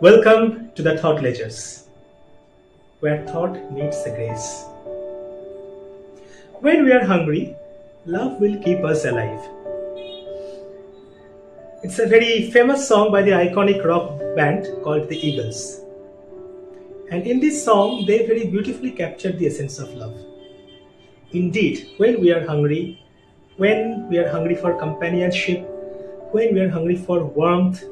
Welcome to the Thoughtledgers, where thought meets the grace. When we are hungry, love will keep us alive. It's a very famous song by the iconic rock band called the Eagles. And in this song, they very beautifully captured the essence of love. Indeed, when we are hungry for companionship, when we are hungry for warmth,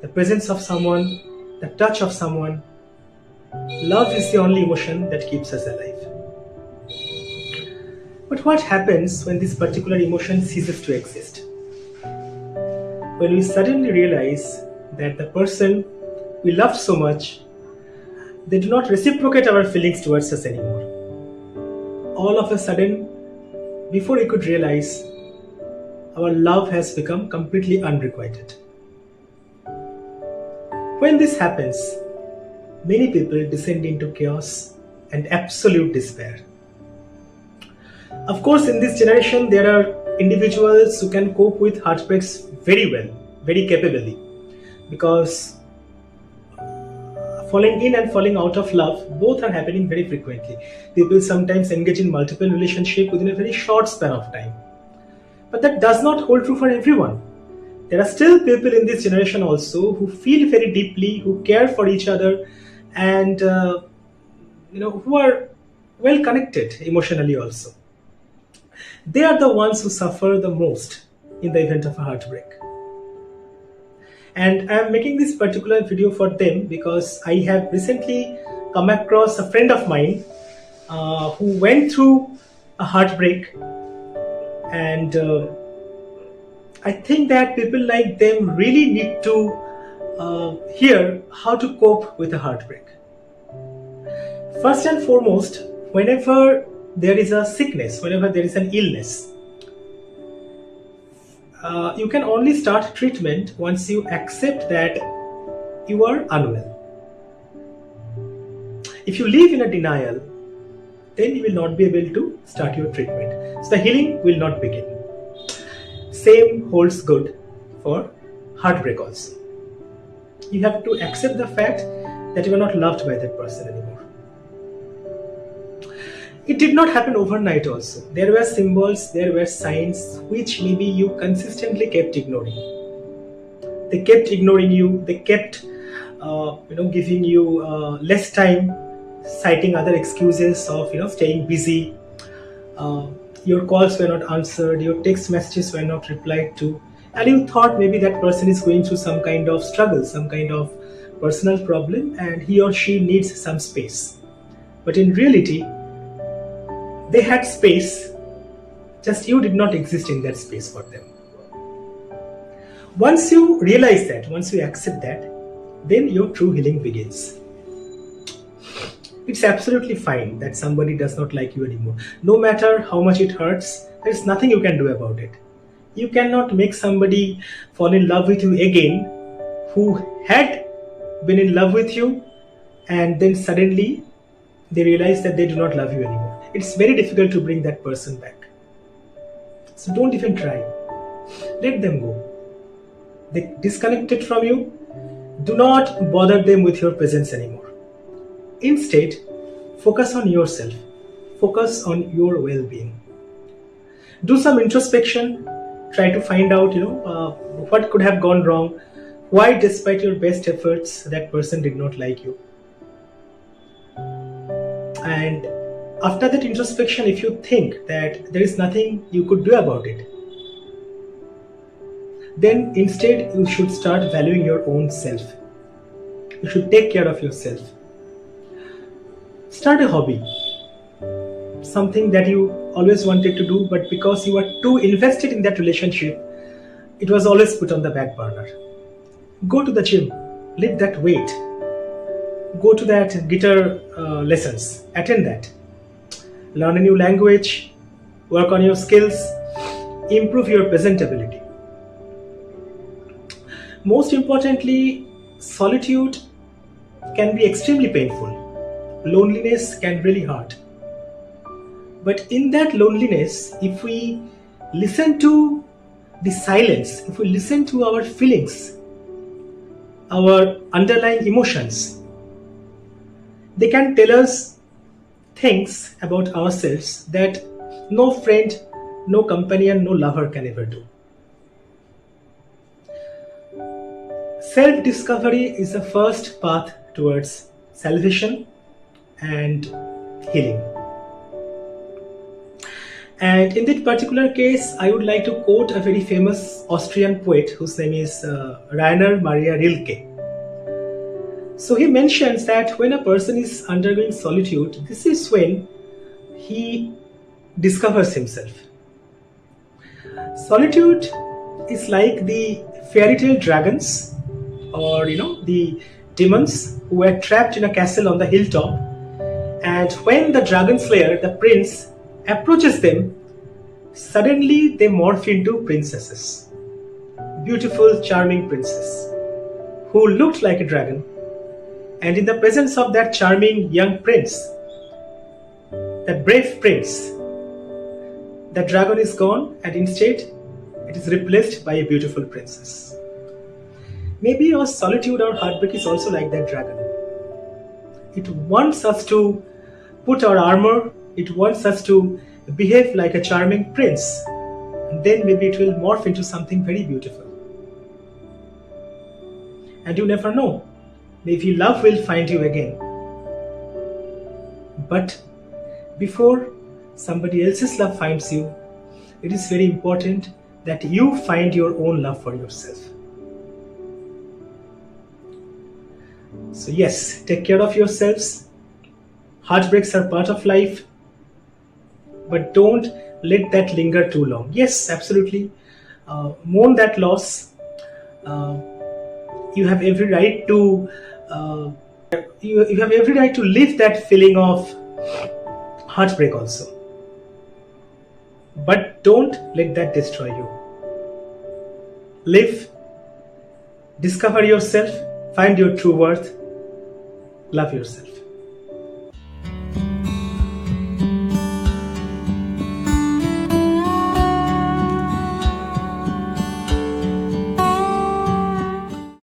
the presence of someone, the touch of someone, love is the only emotion that keeps us alive. But what happens when this particular emotion ceases to exist? When we suddenly realize that the person we loved so much, they do not reciprocate our feelings towards us anymore. All of a sudden, before we could realize, our love has become completely unrequited. When this happens, many people descend into chaos and absolute despair. Of course, in this generation, there are individuals who can cope with heartbreaks very well, very capably, because falling in and falling out of love both are happening very frequently. People sometimes engage in multiple relationships within a very short span of time. But that does not hold true for everyone. There are still people in this generation also who feel very deeply, who care for each other, and who are well connected emotionally also. They are the ones who suffer the most in the event of a heartbreak. And I am making this particular video for them because I have recently come across a friend of mine who went through a heartbreak, and I think that people like them really need to hear how to cope with a heartbreak. First and foremost, whenever there is a sickness, whenever there is an illness, you can only start treatment once you accept that you are unwell. If you live in a denial, then you will not be able to start your treatment. So the healing will not begin. Same holds good for heartbreak also. You have to accept the fact that you are not loved by that person anymore. It did not happen overnight also. There were symbols, there were signs which maybe you consistently kept ignoring. They kept ignoring you, they kept giving you less time, citing other excuses of staying busy. Your calls were not answered, your text messages were not replied to, and you thought maybe that person is going through some kind of struggle, some kind of personal problem, and he or she needs some space. But in reality, they had space, just you did not exist in that space for them. Once you realize that, once you accept that, then your true healing begins. It's absolutely fine that somebody does not like you anymore. No matter how much it hurts, there's nothing you can do about it. You cannot make somebody fall in love with you again who had been in love with you and then suddenly they realize that they do not love you anymore. It's very difficult to bring that person back. So don't even try. Let them go. They disconnected from you. Do not bother them with your presence anymore. Instead, focus on yourself. Focus on your well-being. Do some introspection. Try to find out, what could have gone wrong. Why, despite your best efforts, that person did not like you. And after that introspection, if you think that there is nothing you could do about it, then instead you should start valuing your own self. You should take care of yourself. Start a hobby. Something that you always wanted to do, but because you are too invested in that relationship, it was always put on the back burner. Go to the gym. Lift that weight. Go to that guitar lessons. Attend that. Learn a new language, work on your skills, improve your presentability. Most importantly, solitude can be extremely painful. Loneliness can really hurt. But in that loneliness, if we listen to the silence, if we listen to our feelings, our underlying emotions. They can tell us things about ourselves that no friend, no companion, no lover can ever do. Self discovery is the first path towards salvation and healing. And in that particular case, I would like to quote a very famous Austrian poet whose name is Rainer Maria Rilke. So he mentions that when a person is undergoing solitude, this is when he discovers himself. Solitude is like the fairy tale dragons, or the demons who were trapped in a castle on the hilltop, and when the dragon slayer, the prince, approaches them, suddenly they morph into princesses, beautiful, charming princess who looked like a dragon. And in the presence of that charming young prince, that brave prince, the dragon is gone, and instead it is replaced by a beautiful princess. Maybe our solitude or heartbreak is also like that dragon. It wants us to put our armor, it wants us to behave like a charming prince, and then maybe it will morph into something very beautiful. And you never know, maybe love will find you again. But before somebody else's love finds you, it is very important that you find your own love for yourself. So yes, take care of yourselves. Heartbreaks are part of life, but don't let that linger too long. Yes, absolutely. Mourn that loss. You have every right to you have every right to live that feeling of heartbreak also. But don't let that destroy you. Live, discover yourself, find your true worth, love yourself.